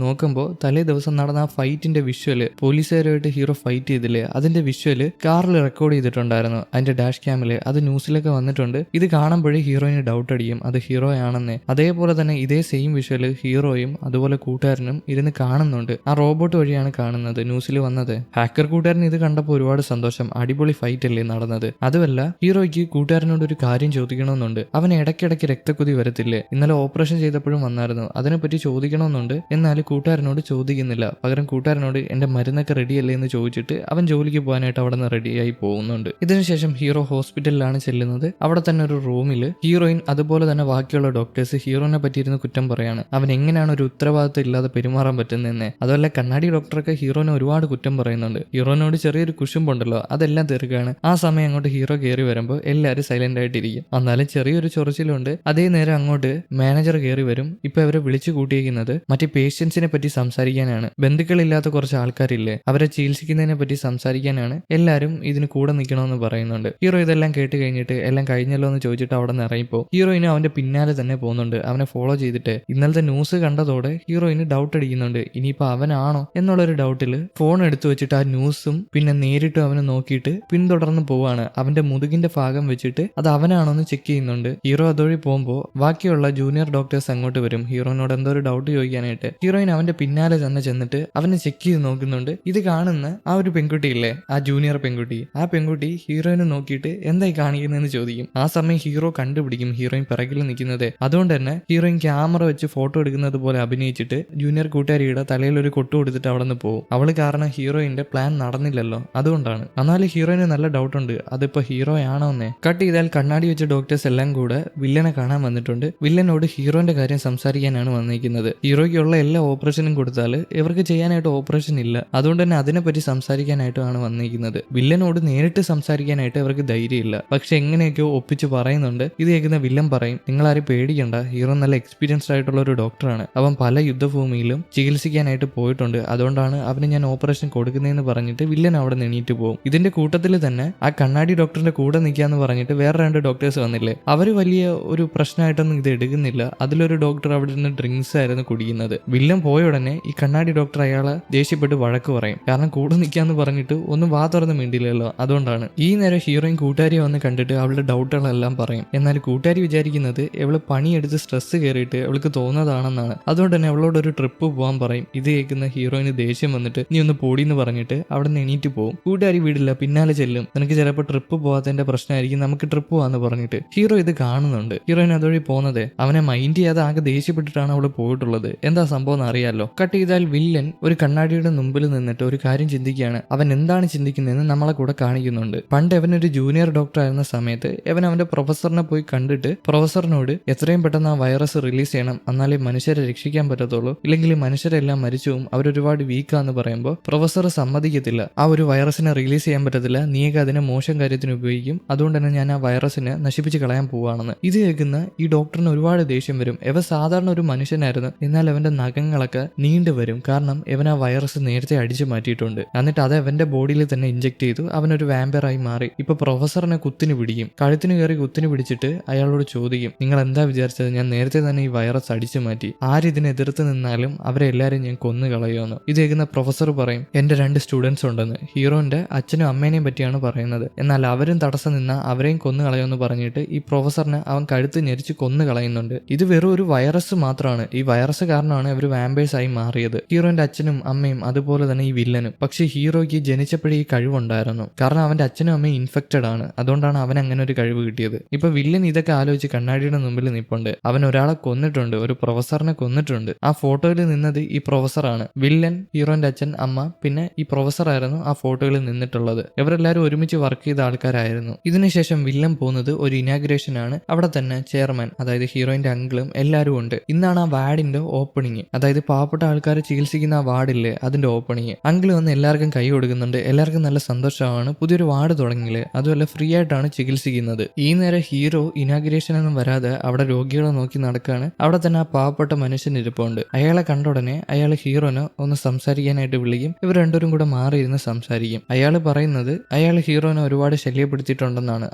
നോക്കുമ്പോൾ തലേ ദിവസം നടന്ന ആ ഫൈറ്റിന്റെ വിഷ്വല്, പോലീസുകാരുമായിട്ട് ഹീറോ ഫൈറ്റ് ചെയ്തില്ലേ, അതിന്റെ വിഷ്വല് കാറിൽ റെക്കോർഡ് ചെയ്തിട്ടുണ്ടായിരുന്നു അതിന്റെ ഡാഷ് ക്യാമില്. അത് ന്യൂസിലൊക്കെ വന്നിട്ടുണ്ട്. ഇത് കാണുമ്പോഴേ ഹീറോയിന് ഡൗട്ട് അടിക്കും അത് ഹീറോ ആണെന്നേ. അതേപോലെ തന്നെ ഇതേ സെയിം വിഷ്വല് ഹീറോയും അതുപോലെ കൂട്ടുകാരനും ഇരുന്ന് കാണുന്നുണ്ട്. ആ റോബോട്ട് വഴിയാണ് കാണുന്നത്, ന്യൂസിൽ വന്നത്. ഹാക്കർ കൂട്ടുകാരൻ ഇത് കണ്ടപ്പോൾ ഒരുപാട് സന്തോഷം, അടിപൊളി ഫൈറ്റ് അല്ലേ നടന്നത്. അതുമല്ല, ഹീറോയ്ക്ക് കൂട്ടുകാരനോട് ഒരു കാര്യം ചോദിക്കണമെന്നുണ്ട്. അവന് ഇടയ്ക്കിടയ്ക്ക് രക്തക്കുതി വരത്തില്ലേ, ഇന്നലെ ഓപ്പറേഷൻ ചെയ്തപ്പോഴും വന്നായിരുന്നു, അതിനെപ്പറ്റി ചോദിക്കണമെന്നുണ്ട്. എന്നാൽ കൂട്ടുകാരനോട് ചോദിക്കുന്നില്ല. പകരം കൂട്ടുകാരനോട് എന്റെ മരുന്നൊക്കെ റെഡിയല്ലേ എന്ന് ചോദിച്ചിട്ട് അവൻ ജോലിക്ക് പോകാനായിട്ട് അവിടെ നിന്ന് റെഡിയായി പോകുന്നുണ്ട്. ഇതിനുശേഷം ഹീറോ ഹോസ്പിറ്റലിലാണ് ചെല്ലുന്നത്. അവിടെ തന്നെ ഒരു റൂമിൽ ഹീറോയിൻ അതുപോലെ തന്നെ ബാക്കിയുള്ള ഡോക്ടേഴ്സ് ഹീറോനെ പറ്റിയിരുന്ന് കുറ്റം പറയാണ്. അവൻ എങ്ങനെയാണ് ഒരു ഉത്തരവാദിത്വം ഇല്ലാതെ പെരുമാറാൻ പറ്റുന്നതെന്ന്. അതുപോലെ കണ്ണാടി ഡോക്ടറൊക്കെ ഹീറോനെ ഒരുപാട് കുറ്റം പറയുന്നുണ്ട്. ഹീറോനോട് ചെറിയൊരു കുശുമ്പുണ്ടല്ലോ, അതെല്ലാം തീർക്കുകയാണ്. ആ സമയം അങ്ങോട്ട് ഹീറോ കയറി വരുമ്പോൾ എല്ലാവരും സൈലന്റ് ആയിട്ടിരിക്കും. എന്നാലും ചെറിയൊരു ചൊറിച്ചിലുണ്ട്. അതേ നേരം അങ്ങോട്ട് മാനേജർ കയറി വരും. ഇപ്പൊ അവരെ വിളിച്ചു കൂട്ടിയിരിക്കുന്നത് മറ്റേ പേഷ്യൻസിനെ പറ്റി സംസാരിക്കാനാണ്. ബന്ധുക്കളില്ലാത്ത കുറച്ച് ആൾക്കാരില്ലേ, അവരെ ചികിത്സിക്കുന്നതിനെ പറ്റി സംസാരിക്കാനാണ്. എല്ലാവരും ഇതിന് കൂടെ നിൽക്കണമെന്ന് പറയുന്നുണ്ട്. ഹീറോ ഇതെല്ലാം കേട്ട് കഴിഞ്ഞിട്ട് എല്ലാം കഴിഞ്ഞല്ലോ എന്ന് ചോദിച്ചിട്ട് അവിടെ നിന്ന് ഇറങ്ങിപ്പോ ഹീറോയിന് അവന്റെ പിന്നാലെ തന്നെ പോകുന്നുണ്ട്, അവനെ ഫോളോ ചെയ്തിട്ട്. ഇന്നലത്തെ ന്യൂസ് കണ്ടതോടെ ഹീറോയിന് ഡൗട്ട് അടിക്കുന്നുണ്ട്, ഇനിയിപ്പോ അവനാണോ എന്നുള്ളൊരു ഡൗട്ടില് ഫോൺ എടുത്തു വെച്ചിട്ട് ആ ന്യൂസും പിന്നെ നേരിട്ട് അവനെ നോക്കിയിട്ട് പിന്തുടർന്ന് പോവാണ്. അവന്റെ മുതുകിന്റെ ഭാഗം വെച്ചിട്ട് അത് അവനാണോ എന്ന് ചെക്ക് ചെയ്യുന്നുണ്ട്. ഹീറോ അതുവഴി പോകുമ്പോൾ ബാക്കിയുള്ള ജൂനിയർ ഡോക്ടേഴ്സ് അങ്ങോട്ട് വരും ഹീറോയിനോട് എന്തോ ഒരു ഡൗട്ട് ചോദിക്കാനായിട്ട്. ഹീറോയിൻ അവന്റെ പിന്നാലെ തന്നെ ചെന്നിട്ട് അവനെ ചെക്ക് ചെയ്ത് നോക്കുന്നുണ്ട്. ഇത് കാണുന്ന ആ ഒരു പെൺകുട്ടിയില്ലേ, ആ ജൂനിയർ പെൺകുട്ടി, ആ പെൺകുട്ടി ഹീറോയിനെ നോക്കിയിട്ട് എന്തായി കാണിക്കുന്നതെന്ന് ചോദിക്കും. ആ സമയം ഹീറോ കണ്ടുപിടിക്കും ഹീറോയിൻ പിറകിൽ നിൽക്കുന്നത്. അതുകൊണ്ട് തന്നെ ഹീറോയിൻ ക്യാമറ വെച്ച് ഫോട്ടോ എടുക്കുന്നത് പോലെ അഭിനയിച്ചിട്ട് ജൂനിയർ കൂട്ടുകാരിയുടെ തലയിൽ ഒരു കൊട്ടു കൊടുത്തിട്ട് അവിടെ നിന്ന് പോകും. അവള് കാരണം ഹീറോയിന്റെ പ്ലാൻ നടന്നില്ലല്ലോ, അതുകൊണ്ടാണ്. എന്നാലും ഹീറോയിന് നല്ല ഡൗട്ട് ഉണ്ട്, അതിപ്പോ ഹീറോ ആണോ എന്നേ. കട്ട് ചെയ്താൽ കണ്ണാടി വെച്ച ഡോക്ടേഴ്സ് എല്ലാം കൂടെ വില്ലനെ കാണാൻ വന്നിട്ടുണ്ട്. വില്ലനോട് ഹീറോന്റെ കാര്യം സംസാരിക്കാനാണ് വന്നിരിക്കുന്നത്. ഹീറോയ്ക്കുള്ള എല്ലാ ഓപ്പറേഷനും കൊടുത്താൽ ഇവർക്ക് ചെയ്യാനായിട്ട് ഓപ്പറേഷൻ ഇല്ല, അതുകൊണ്ട് തന്നെ അതിനെപ്പറ്റി സംസാരിക്കാനായിട്ടാണ് വന്നിരിക്കുന്നത്. വില്ലനോട് നേരിട്ട് സംസാരിക്കാനായിട്ട് ഇവർക്ക് ധൈര്യമില്ല. പക്ഷെ എങ്ങനെയൊക്കെയോ ഒപ്പിച്ച് പറയുന്നുണ്ട്. ഇത് കേൾക്കുന്ന വില്ലൻ പറയും, നിങ്ങളാരും പേടിക്കണ്ട, ഹീറോ നല്ല എക്സ്പീരിയൻസ്ഡ് ആയിട്ടുള്ള ഒരു ഡോക്ടറാണ്, അവൻ പല യുദ്ധഭൂമിയിലും ചികിത്സിക്കാനായിട്ട് പോയിട്ടുണ്ട്, അതുകൊണ്ടാണ് അവന് ഞാൻ ഓപ്പറേഷൻ കൊടുക്കുന്നതെന്ന് പറഞ്ഞിട്ട് വില്ലൻ അവിടെ എണീറ്റ് പോകും. ഇതിന്റെ കൂട്ടത്തിൽ തന്നെ ആ കണ്ണാടി ഡോക്ടറിന്റെ കൂടെ നിൽക്കാന്ന് പറഞ്ഞിട്ട് വേറെ 2 ഡോക്ടേഴ്സ് വന്നില്ലേ, അവര് വലിയ ഒരു പ്രശ്നമായിട്ടൊന്നും ഇത് എടുക്കുന്നില്ല. അതിലൊരു ഡോക്ടർ അവിടെ നിന്ന് ഡ്രിങ്ക്സ് ആയിരുന്നു കുടിക്കുന്നത്. വില്ലൻ പോയ ഉടനെ ഈ കണ്ണാടി ഡോക്ടർ അയാളെ ദേഷ്യപ്പെട്ട് വഴക്ക് പറയും, കാരണം കൂടെ നിൽക്കാന്ന് പറഞ്ഞിട്ട് ഒന്നും വാ തുറന്ന് മിണ്ടില്ലല്ലോ, അതുകൊണ്ടാണ്. ഈ നേരം ഹീറോയിൻ കൂട്ടുകാരി വന്ന് കണ്ടിട്ട് അവളുടെ ഡൗട്ടുകളെല്ലാം പറയും. എന്നാൽ കൂട്ടുകാരി വിചാരിക്കുന്നത് ഇവള് പണിയെടുത്ത് സ്ട്രെസ് കയറിയിട്ട് അവൾക്ക് തോന്നുന്നതാണെന്നാണ്. അതുകൊണ്ട് തന്നെ അവളോട് ഒരു ട്രിപ്പ് പോകാൻ പറയും. ഇത് കേൾക്കുന്ന ഹീറോയിന് ദേഷ്യം വന്നിട്ട് നീ ഒന്ന് പോടിന്ന് പറഞ്ഞിട്ട് അവിടെ നിന്ന് എണീറ്റ് പോകും. കൂട്ടുകാരി വീടില്ല, പിന്നാലെ ചെല്ലും. നിനക്ക് ചിലപ്പോൾ ട്രിപ്പ് പോകാത്തതിന്റെ പ്രശ്നമായിരിക്കും, നമുക്ക് ട്രിപ്പ് പോവാന്ന് പറഞ്ഞിട്ട്. ഹീറോ ഇത് കാണുന്നുണ്ട്. ഹീറോയിൻ അതുവഴി പോകുന്നത് അവനെ മൈൻഡ് ചെയ്യാതെ ആകെ ദേഷ്യപ്പെട്ടിട്ടാണ് അവള് പോയിട്ടുള്ളത്. എന്താ സംഭവം എന്ന് അറിയാലോ. കട്ട് ചെയ്താൽ വില്ലൻ ഒരു കണ്ണാടിയുടെ മുമ്പിൽ നിന്നിട്ട് ഒരു കാര്യം ചിന്തിക്കുകയാണ്. അവൻ എന്താണ് ചിന്തിക്കുന്നതെന്ന് നമ്മളെ കൂടെ കാണിക്കുന്നുണ്ട്. പണ്ട് അവനൊരു ജൂനിയർ ഡോക്ടർ ആയിരുന്ന സമയത്ത് അവന്റെ പ്രൊഫസറിനെ പോയി കണ്ടിട്ട് പ്രൊഫസറിനോട് എത്രയും പെട്ടെന്ന് ആ വൈറസ് റിലീസ് ചെയ്യണം, എന്നാലേ മനുഷ്യരെ രക്ഷിക്കാൻ പറ്റത്തുള്ളൂ, ഇല്ലെങ്കിൽ മനുഷ്യരെല്ലാം മരിച്ചുവും, അവരൊരുപാട് വീക്കാന്ന് പറയുമ്പോൾ പ്രൊഫസർ സമ്മതിക്കത്തില്ല. ആ ഒരു വൈറസിനെ റിലീസ് ചെയ്യാൻ പറ്റത്തില്ല, നീയൊക്കെ അതിനെ മോശം കാര്യത്തിന് ഉപയോഗിക്കും, അതുകൊണ്ട് തന്നെ ഞാൻ ആ വൈറസിനെ നശിപ്പിച്ച് കളയാൻ പറയാൻ പോവാണെന്ന്. ഇത് കേൾക്കുന്ന ഈ ഡോക്ടറിന് ഒരുപാട് ദേഷ്യം വരും. ഇവ സാധാരണ ഒരു മനുഷ്യനായിരുന്നു, എന്നാൽ അവന്റെ നഖങ്ങളൊക്കെ നീണ്ടു വരും. കാരണം ഇവൻ ആ വൈറസ് നേരത്തെ അടിച്ചു മാറ്റിയിട്ടുണ്ട്. എന്നിട്ട് അത് അവന്റെ ബോഡിയിൽ തന്നെ ഇഞ്ചെക്ട് ചെയ്തു അവനൊരു വാമ്പയറായി മാറി. ഇപ്പൊ പ്രൊഫസറിനെ കുത്തിന് പിടിക്കും. കഴുത്തിന് കയറി കുത്തിന് പിടിച്ചിട്ട് അയാളോട് ചോദിക്കും, നിങ്ങൾ എന്താ വിചാരിച്ചത്? ഞാൻ നേരത്തെ തന്നെ ഈ വൈറസ് അടിച്ചു മാറ്റി. ആരിതിനെ എതിർത്ത് നിന്നാലും അവരെ എല്ലാരും ഞാൻ കൊന്നു കളയുമെന്ന്. ഇത് കേൾക്കുന്ന പ്രൊഫസർ പറയും, എന്റെ 2 സ്റ്റുഡൻസ് ഉണ്ടെന്ന്. ഹീറോന്റെ അച്ഛനും അമ്മേനെയും പറ്റിയാണ് പറയുന്നത്. എന്നാൽ അവരും തടസ്സം നിന്നാൽ അവരെയും കൊന്നു കളയുമെന്ന് പറഞ്ഞിട്ട് ഈ പ്രൊഫസറിനെ അവൻ കഴുത്ത് ഞെരിച്ച് കൊന്നു കളയുന്നുണ്ട്. ഇത് വെറും ഒരു വൈറസ് മാത്രമാണ്. ഈ വൈറസ് കാരണമാണ് ഇവർ വാമ്പേഴ്സ് ആയി മാറിയത്. ഹീറോന്റെ അച്ഛനും അമ്മയും അതുപോലെ തന്നെ ഈ വില്ലനും. പക്ഷെ ഹീറോയ്ക്ക് ജനിച്ചപ്പോഴേ ഈ കഴിവുണ്ടായിരുന്നു. കാരണം അവന്റെ അച്ഛനും അമ്മയും ഇൻഫെക്റ്റഡ് ആണ്. അതുകൊണ്ടാണ് അവൻ അങ്ങനെ ഒരു കഴിവ് കിട്ടിയത്. ഇപ്പൊ വില്ലൻ ഇതൊക്കെ ആലോചിച്ച് കണ്ണാടിയുടെ മുമ്പിൽ നിൽപ്പുണ്ട്. അവൻ ഒരാളെ കൊന്നിട്ടുണ്ട്, ഒരു പ്രൊഫസറിനെ കൊന്നിട്ടുണ്ട്. ആ ഫോട്ടോയിൽ നിന്നത് ഈ പ്രൊഫസറാണ്. വില്ലൻ, ഹീറോന്റെ അച്ഛൻ, അമ്മ, പിന്നെ ഈ പ്രൊഫസർ ആയിരുന്നു ആ ഫോട്ടോയിൽ നിന്നിട്ടുള്ളത്. ഇവരെല്ലാവരും ഒരുമിച്ച് വർക്ക് ചെയ്ത ആൾക്കാരായിരുന്നു. ഇതിനുശേഷം വില്ലൻ പോകുന്നത് ഒരു ഇനാഗ്രേഷൻ ആണ്. അവിടെ തന്നെ ചെയർമാൻ, അതായത് ഹീറോയിന്റെ അങ്കിളും എല്ലാവരും ഉണ്ട്. ഇന്നാണ് ആ വാർഡിന്റെ ഓപ്പണിങ്, അതായത് പാവപ്പെട്ട ആൾക്കാരെ ചികിത്സിക്കുന്ന ആ വാർഡില്ലേ അതിന്റെ ഓപ്പണിങ്. അങ്കിൾ വന്ന് എല്ലാവർക്കും കൈ കൊടുക്കുന്നുണ്ട്. എല്ലാവർക്കും നല്ല സന്തോഷമാണ്, പുതിയൊരു വാർഡ് തുടങ്ങിയില്ലേ, അതുമല്ല ഫ്രീ ആയിട്ടാണ് ചികിത്സിക്കുന്നത്. ഈ നേരം ഹീറോ ഇനാഗ്രേഷൻ ഒന്നും വരാതെ അവിടെ രോഗികളെ നോക്കി നടക്കാണ്. അവിടെ തന്നെ ആ പാവപ്പെട്ട മനുഷ്യൻ ഇരിപ്പുണ്ട്. അയാളെ കണ്ട ഉടനെ അയാൾ ഹീറോനെ ഒന്ന് സംസാരിക്കാനായിട്ട് വിളിക്കും. ഇവർ രണ്ടുപേരും കൂടെ മാറിയിരുന്ന് സംസാരിക്കും. അയാൾ പറയുന്നത് അയാൾ ഹീറോനെ ഒരുപാട് ശല്യപ്പെടുത്തിയിട്ടുണ്ടെന്നാണ്,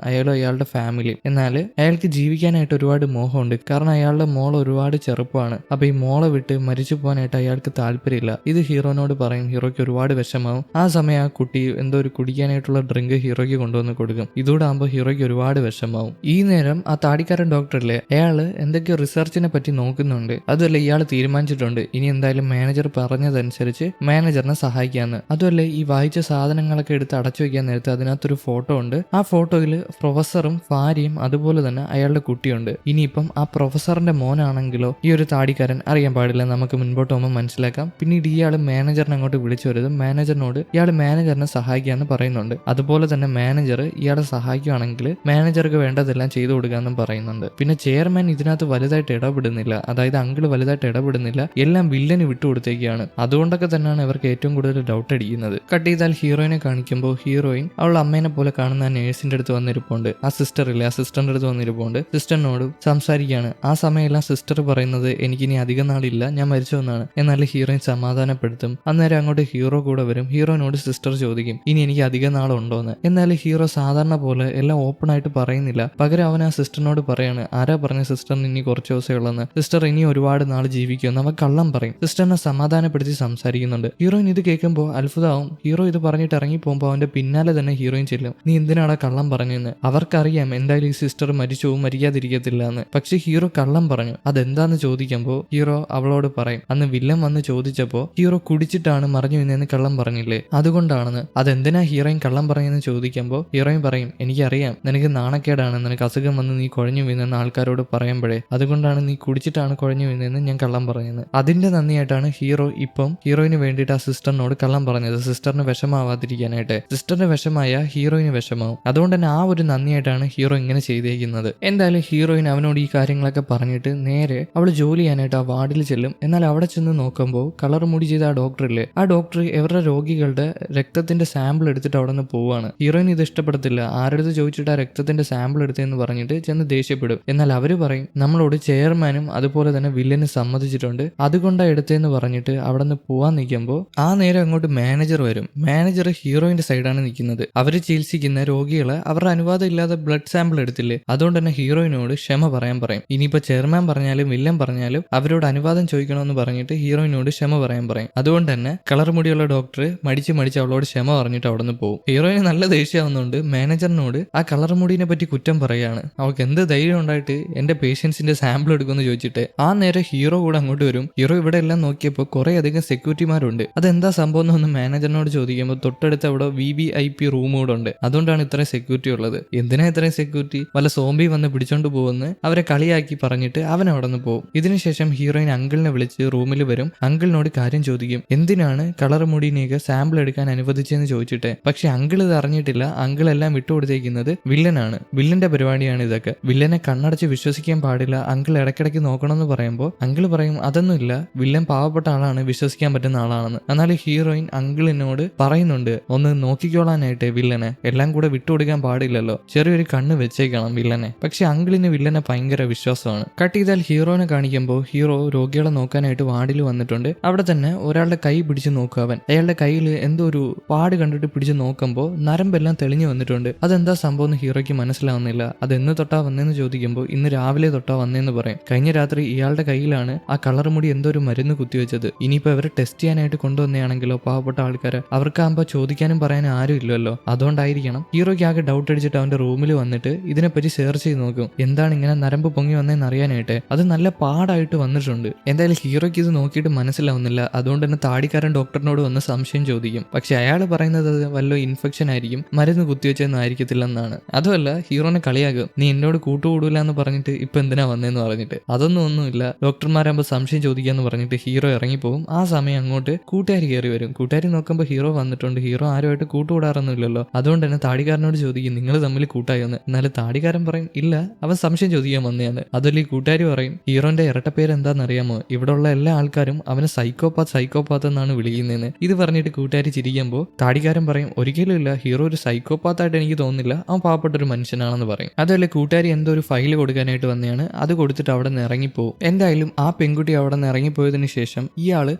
അയാളും അയാളുടെ ഫാമിലി. എന്നാൽ അയാൾക്ക് ജീവിക്കാനായിട്ട് ഒരുപാട് മോഹമുണ്ട്. കാരണം അയാളുടെ മോൾ ഒരുപാട് ചെറുപ്പമാണ്. അപ്പൊ ഈ മോളെ വിട്ട് മരിച്ചു പോകാനായിട്ട് അയാൾക്ക് താല്പര്യമില്ല. ഇത് ഹീറോനോട് പറയും. ഹീറോയ്ക്ക് ഒരുപാട് വിഷമാവും. ആ സമയം ആ കുട്ടി എന്തോ ഒരു കുടിക്കാനായിട്ടുള്ള ഡ്രിങ്ക് ഹീറോയ്ക്ക് കൊണ്ടുവന്ന് കൊടുക്കും. ഇതോടെ ആകുമ്പോൾ ഹീറോയ്ക്ക് ഒരുപാട് വിഷമാവും. ഈ നേരം ആ താടിക്കാരൻ ഡോക്ടറില്ലേ, അയാള് എന്തൊക്കെയോ റിസർച്ചിനെ പറ്റി നോക്കുന്നുണ്ട്. അതുമല്ല ഇയാൾ തീരുമാനിച്ചിട്ടുണ്ട് ഇനി എന്തായാലും മാനേജർ പറഞ്ഞതനുസരിച്ച് മാനേജറിനെ സഹായിക്കാന്ന്. അതുമല്ല ഈ വായിച്ച സാധനങ്ങളൊക്കെ എടുത്ത് അടച്ചു വെക്കാൻ നേരത്തെ അതിനകത്തൊരു ഫോട്ടോ ഉണ്ട്. ആ ഫോട്ടോയിൽ പ്രൊഫസറും ഭാര്യയും അതുപോലെ തന്നെ അയാളുടെ കുട്ടിയുണ്ട്. ഇനിയിപ്പം ആ പ്രൊഫസറിന്റെ മോനാണെങ്കിലോ ഈ ഒരു താടിക്കാരൻ അറിയാൻ പാടില്ല, നമുക്ക് മുൻപോട്ട് പോകുമ്പോൾ മനസ്സിലാക്കാം. പിന്നീട് ഇയാൾ മാനേജറിനെ അങ്ങോട്ട് വിളിച്ചു വരുന്നത്. മാനേജറിനോട് ഇയാൾ മാനേജറിനെ സഹായിക്കാന്ന് പറയുന്നുണ്ട്. അതുപോലെ തന്നെ മാനേജർ ഇയാളെ സഹായിക്കുകയാണെങ്കിൽ മാനേജർക്ക് വേണ്ടതെല്ലാം ചെയ്തു കൊടുക്കാമെന്നും പറയുന്നുണ്ട്. പിന്നെ ചെയർമാൻ ഇതിനകത്ത് വലുതായിട്ട് ഇടപെടുന്നില്ല, അതായത് അങ്കിള് വലുതായിട്ട് ഇടപെടുന്നില്ല, എല്ലാം വില്ലന് വിട്ടുകൊടുത്തേക്കാണ്. അതുകൊണ്ടൊക്കെ തന്നെയാണ് ഇവർക്ക് ഏറ്റവും കൂടുതൽ ഡൗട്ട് അടിക്കുന്നത്. കട്ട് ചെയ്താൽ ഹീറോയിനെ കാണിക്കുമ്പോൾ ഹീറോയിൻ അവളുടെ അമ്മേനെ പോലെ കാണുന്ന ആ നേഴ്സിന്റെ അടുത്ത് വന്നിരിപ്പുണ്ട്. ആ സിസ്റ്റർ ഇല്ലേ, ആ സിസ്റ്ററിന്റെ അടുത്ത് വന്നിരിപ്പുണ്ട്. സിസ്റ്ററിനോട് സംസാരിക്കുകയാണ്. ആ സമയമെല്ലാം സിസ്റ്റർ പറയുന്നത് എനിക്കിനി അധികം നാളില്ല, ഞാൻ മരിച്ചു എന്നാണ്. എന്നാൽ ഹീറോയിൻ സമാധാനപ്പെടുത്തും. അന്നേരം അങ്ങോട്ട് ഹീറോ കൂടെ വരും. ഹീറോയിനോട് സിസ്റ്റർ ചോദിക്കും ഇനി എനിക്ക് അധികം നാളുണ്ടോന്ന്. എന്നാൽ ഹീറോ സാധാരണ പോലെ എല്ലാം ഓപ്പൺ ആയിട്ട് പറയുന്നില്ല. പകരം അവൻ ആ സിസ്റ്ററിനോട് പറയാണ്, ആരാ പറഞ്ഞ സിസ്റ്ററിന് ഇനി കുറച്ച് ദിവസമേ ഉള്ളെന്ന്, സിസ്റ്റർ ഇനി ഒരുപാട് നാൾ ജീവിക്കുമെന്ന് അവൻ കള്ളം പറയും. സിസ്റ്ററിനെ സമാധാനപ്പെടുത്തി സംസാരിക്കുന്നുണ്ട്. ഹീറോയിൻ ഇത് കേൾക്കുമ്പോൾ അത്ഭുതമാവും. ഹീറോ ഇത് പറഞ്ഞിട്ട് ഇറങ്ങി പോകുമ്പോൾ അവന്റെ പിന്നാലെ തന്നെ ഹീറോയിൻ ചെല്ലും. നീ എന്തിനാടാ കള്ളം പറഞ്ഞെന്ന്. അവർക്കറിയാം എന്തായാലും ഈ സിസ്റ്റർ മരിച്ചു മരിക്കാതിരിക്കത്തില്ല എന്ന്. പക്ഷെ ഹീറോ കള്ളം പറഞ്ഞു. അതെന്താന്ന് ചോദിക്കുമ്പോൾ ഹീറോ അവളോട് പറയും അന്ന് വില്ലൻ വന്ന് ചോദിച്ചപ്പോ ഹീറോ കുടിച്ചിട്ടാണ് മറിഞ്ഞു വീണെന്ന് കള്ളം പറഞ്ഞില്ലേ, അതുകൊണ്ടാണെന്ന്. അതെന്തിനാ ഹീറോയിൻ കള്ളം പറഞ്ഞെന്ന് ചോദിക്കുമ്പോൾ ഹീറോയിൻ പറയും എനിക്കറിയാം നിനക്ക് നാണക്കേടാണ്, നിനക്ക് അസുഖം വന്ന് നീ കുഴഞ്ഞു വീണെന്ന് ആൾക്കാരോട് പറയുമ്പോഴേ, അതുകൊണ്ടാണ് നീ കുടിച്ചിട്ടാണ് കുഴഞ്ഞു വീണെന്ന് ഞാൻ കള്ളം പറഞ്ഞത്. അതിന്റെ നന്ദിയായിട്ടാണ് ഹീറോ ഇപ്പം ഹീറോയിന് വേണ്ടിയിട്ട് ആ സിസ്റ്ററിനോട് കള്ളം പറഞ്ഞത്, സിസ്റ്ററിന് വിഷമാവാതിരിക്കാനായിട്ട്. സിസ്റ്ററിന് വിഷമായ ഹീറോയിന് വിഷമാവും. അതുകൊണ്ട് തന്നെ ആ ഒരു നന്ദിയായിട്ടാണ് ഹീറോ ഇങ്ങനെ ചെയ്തേക്കുന്നത്. എന്തായാലും ഹീറോയിൻ അവനോട് ഈ കാര്യങ്ങളൊക്കെ പറഞ്ഞിട്ട് നേരെ അവൾ ജോലി ചെയ്യാനായിട്ട് ആ വാർഡിൽ ചെല്ലും. എന്നാൽ അവിടെ ചെന്ന് നോക്കുമ്പോൾ കളർ മുടി ചെയ്ത ആ ഡോക്ടറില്ലേ, ആ ഡോക്ടർ ഇവരുടെ രോഗികളുടെ രക്തത്തിന്റെ സാമ്പിൾ എടുത്തിട്ട് അവിടെ നിന്ന് പോവാണ്. ഹീറോയിൻ ഇത് ഇഷ്ടപ്പെടത്തില്ല. ആരടുത്ത് ചോദിച്ചിട്ട് ആ രക്തത്തിന്റെ സാമ്പിൾ എടുത്തെന്ന് പറഞ്ഞിട്ട് ചെന്ന് ദേഷ്യപ്പെടും. എന്നാൽ അവര് പറയും നമ്മളോട് ചെയർമാനും അതുപോലെ തന്നെ വില്ലന് സമ്മതിച്ചിട്ടുണ്ട്, അതുകൊണ്ടാണ് എടുത്തതെന്ന് പറഞ്ഞിട്ട് അവിടെ നിന്ന് പോവാൻ നിൽക്കുമ്പോൾ ആ നേരം അങ്ങോട്ട് മാനേജർ വരും. മാനേജർ ഹീറോയിന്റെ സൈഡാണ് നിൽക്കുന്നത്. അവര് ചികിത്സിക്കുന്ന രോഗികളെ അവരുടെ അനുവാദം ഇല്ലാതെ ബ്ലഡ് സാമ്പിൾ എടുത്തില്ലേ, അതുകൊണ്ട് തന്നെ ഹീറോയിനോട് ക്ഷമ പറയാൻ പറയും. ഇനിയിപ്പോ ചെയർമാൻ പറഞ്ഞാലും വില്ലൻ പറഞ്ഞാലും അവരോട് അനുവാദം ചോദിക്കണമെന്ന് പറഞ്ഞിട്ട് ഹീറോയിനോട് ക്ഷമ പറയാൻ പറയും. അതുകൊണ്ട് തന്നെ കളർ മുടിയുള്ള ഡോക്ടർ മടിച്ച് അവളോട് ക്ഷമ പറഞ്ഞിട്ട് അവിടെ നിന്ന് പോകും. ഹീറോയിന് നല്ല ദേഷ്യമാവുന്നുണ്ട്. മാനേജറിനോട് ആ കളർ മുടിനെ പറ്റി കുറ്റം പറയാണ്. അവൾക്ക് എന്ത് ധൈര്യം ഉണ്ടായിട്ട് എന്റെ പേഷ്യൻസിന്റെ സാമ്പിൾ എടുക്കുമെന്ന് ചോദിച്ചിട്ട് ആ നേരം ഹീറോ കൂടെ അങ്ങോട്ട് വരും. ഹീറോ ഇവിടെ എല്ലാം നോക്കിയപ്പോൾ കുറെ അധികം സെക്യൂരിറ്റിമാരുണ്ട്. അതെന്താ സംഭവം എന്നൊന്ന് മാനേജറിനോട് ചോദിക്കുമ്പോൾ തൊട്ടടുത്ത് അവിടെ VIP റൂം കൂടെ ഉണ്ട്. അതുകൊണ്ടാണ് ഇത്രയും സെക്യൂരിറ്റി ഉള്ളത്. എന്തിനാ ഇത്രയും സെക്യൂരിറ്റി, വല്ല സോംബി വന്ന് പിടിച്ചോണ്ട് പോകുമെന്ന് അവരെ കളിയാക്കി പറഞ്ഞിട്ട് അവൻ അവിടെ നിന്ന് പോകും. ഇതിനുശേഷം ഹീറോയിൻ അങ്കിളിനെ വിളിച്ച് റൂമിൽ വരും. അങ്കിളിനോട് കാര്യം ചോദിക്കും എന്തിനാണ് കളർ മുടിനെയൊക്കെ സാമ്പിൾ എടുക്കാൻ അനുവദിച്ചെന്ന് ചോദിച്ചിട്ട്. പക്ഷെ അങ്കിൾ ഇത് അറിഞ്ഞിട്ടില്ല. അങ്കിൾ എല്ലാം വിട്ടുകൊടുത്തേക്കുന്നത് വില്ലനാണ്. വില്ലന്റെ പരിപാടിയാണ് ഇതൊക്കെ. വില്ലനെ കണ്ണടച്ച് വിശ്വസിക്കാൻ പാടില്ല, അങ്കിൾ ഇടയ്ക്കിടയ്ക്ക് നോക്കണമെന്ന് പറയുമ്പോൾ അങ്കിൾ പറയും അതൊന്നുമില്ല, വില്ലൻ പാവപ്പെട്ട ആളാണ്, വിശ്വസിക്കാൻ പറ്റുന്ന ആളാണെന്ന്. എന്നാൽ ഹീറോയിൻ അങ്കിളിനോട് പറയുന്നുണ്ട് ഒന്ന് നോക്കിക്കോളാനായിട്ട് വില്ലനെ, എല്ലാം കൂടെ വിട്ടുകൊടുക്കാൻ പാടില്ലല്ലോ, ചെറിയൊരു കണ്ണ് വെച്ചേക്കണം. വില്ലനെ. പക്ഷെ അങ്കിളിന് വില്ലനെ ഭയങ്കര വിശ്വാസമാണ്. കട്ട് ചെയ്താൽ ഹീറോനെ കാണിക്കുമ്പോൾ ഹീറോ രോഗികളെ നോക്കാനായിട്ട് വാർഡിൽ വന്നിട്ടുണ്ട്. അവിടെ തന്നെ ഒരാളുടെ കൈ പിടിച്ച് നോക്കുക. അയാളുടെ കയ്യിൽ എന്തോ ഒരു പാട് കണ്ടിട്ട് പിടിച്ച് നോക്കുമ്പോൾ നരമ്പെല്ലാം തെളിഞ്ഞു വന്നിട്ടുണ്ട്. അതെന്താ സംഭവം എന്ന് ഹീറോയ്ക്ക് മനസ്സിലാവുന്നില്ല. അത് എന്ന് തൊട്ടാ വന്നേന്ന് ചോദിക്കുമ്പോൾ ഇന്ന് രാവിലെ തൊട്ടാ വന്നേന്ന് പറയും. കഴിഞ്ഞ രാത്രി ഇയാളുടെ കയ്യിലാണ് ആ കളർ മുടി എന്തോ ഒരു മരുന്ന് കുത്തിവെച്ചത്. ഇനിയിപ്പോ അവരെ ടെസ്റ്റ് ചെയ്യാനായിട്ട് കൊണ്ടുവന്നെയാണെങ്കിലോ പാവപ്പെട്ട ആൾക്കാരെ അവർക്കാകുമ്പോൾ ചോദിക്കാനും പറയാനും ആരും ഇല്ലല്ലോ. അതുകൊണ്ടായിരിക്കണം. ഹീറോയ്ക്ക് ആകെ ഡൗട്ട് അടിച്ചിട്ട് അവന്റെ റൂമിൽ വന്നിട്ട് ഇതിനെപ്പറ്റി സെർച്ച് ചെയ്ത് നോക്കും. എന്താണ് ഇങ്ങനെ നരമ്പ് പൊങ്ങി വന്നതെന്ന് അറിയാനായിട്ട്. അത് നല്ല പാടായിട്ട് വന്നിട്ടുണ്ട്. എന്തായാലും ഹീറോയ്ക്ക് ഇത് നോക്കിയിട്ട് മനസ്സിലാവുന്നില്ല. അതുകൊണ്ട് തന്നെ താടിക്കാരൻ ഡോക്ടറിനോട് വന്ന് സംശയം ചോദിക്കും. പക്ഷെ അയാൾ പറയുന്നത് അത് വല്ല ഇൻഫെക്ഷൻ ആയിരിക്കും, മരുന്ന് കുത്തിവെച്ചൊന്നും ആയിരിക്കത്തില്ലെന്നാണ്. അതുമല്ല ഹീറോനെ കളിയാകും. നീ എന്നോട് കൂട്ടുകൂടൂല എന്ന് പറഞ്ഞിട്ട് ഇപ്പൊ എന്തിനാ വന്നേന്ന് പറഞ്ഞിട്ട്. ഒന്നുമില്ല, ഡോക്ടർമാരാകുമ്പോൾ സംശയം ചോദിക്കാന്ന് പറഞ്ഞിട്ട് ഹീറോ ഇറങ്ങിപ്പോവും. ആ സമയം അങ്ങോട്ട് കൂട്ടുകാരി കയറി വരും. കൂട്ടുകാരി നോക്കുമ്പോൾ ഹീറോ വന്നിട്ടുണ്ട്. ഹീറോ ആരുമായിട്ട് കൂട്ടുകൂടാറൊന്നുമില്ലല്ലോ. അതുകൊണ്ട് തന്നെ താടിക്കാരനോട് ചോദിക്കും നിങ്ങൾ തമ്മിൽ കൂട്ടായോന്ന്. എന്നാലും താടിക്കാരൻ പറയും ഇല്ല, അവൻ സംശയം ചോദിക്കാൻ വന്നതാണ്. അതുപോലെ ഈ കൂട്ടുകാരി പറയും ഹീറോന്റെ ഇരട്ടപ്പേര് എന്താണെന്നറിയാമോ, ഇവിടെ ഉള്ള എല്ലാ ആൾക്കാരും അവനെ സൈക്കോപാത്ത് എന്നാണ് വിളിക്കുന്നതെന്ന്. ഇത് പറഞ്ഞിട്ട് കൂട്ടുകാരി ചിരിക്കുമ്പോൾ താടിക്കാരൻ പറയും ഒരിക്കലും ഇല്ല, ഹീറോ ഒരു സൈക്കോപാത്തായിട്ട് എനിക്ക് തോന്നുന്നില്ല, അവൻ പാവപ്പെട്ട ഒരു മനുഷ്യനാണെന്ന് പറയും. അതുപോലെ കൂട്ടുകാരി എന്തോ ഒരു ഫയൽ കൊടുക്കാനായിട്ട് വന്നെയാണ്. അത് കൊടുത്തിട്ട് അവിടെ നിന്ന് ഇറങ്ങിപ്പോവും. എന്തായാലും ആ പെൺകുട്ടി അവിടെ നിന്ന് ഇറങ്ങിപ്പോയതിനു ശേഷം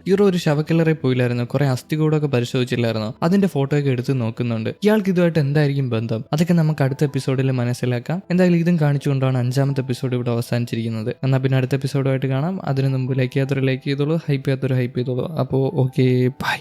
ഹീറോ ഒരു ശവക്കല്ലറെ പോയില്ലായിരുന്നു, കുറെ അസ്ഥികൂടൊക്കെ പരിശോധിച്ചില്ലായിരുന്നു, അതിന്റെ ഫോട്ടോ ഒക്കെ എടുത്ത് നോക്കുന്നുണ്ട്. ഇയാൾക്ക് ഇതുമായിട്ട് എന്തായിരിക്കും ബന്ധം, അതൊക്കെ നമുക്ക് അടുത്ത എപ്പിസോഡിൽ മനസ്സിലാക്കാം. എന്തായാലും ഇതും കാണിച്ചുകൊണ്ടാണ് 5ാമത്തെ എപ്പിസോഡ് ഇവിടെ അവസാനിച്ചിരിക്കുന്നത്. എന്നാൽ പിന്നെ അടുത്ത എപ്പിസോഡുമായിട്ട് കാണാം. അതിനു മുമ്പ് ലൈക്ക് ചെയ്യാത്തൊരു ലൈക്ക് ചെയ്തോളൂ, ഹൈപ്പ് ചെയ്യാത്തൊരു ഹൈപ്പ് ചെയ്തോളൂ. അപ്പോൾ ഓക്കെ, ബൈ.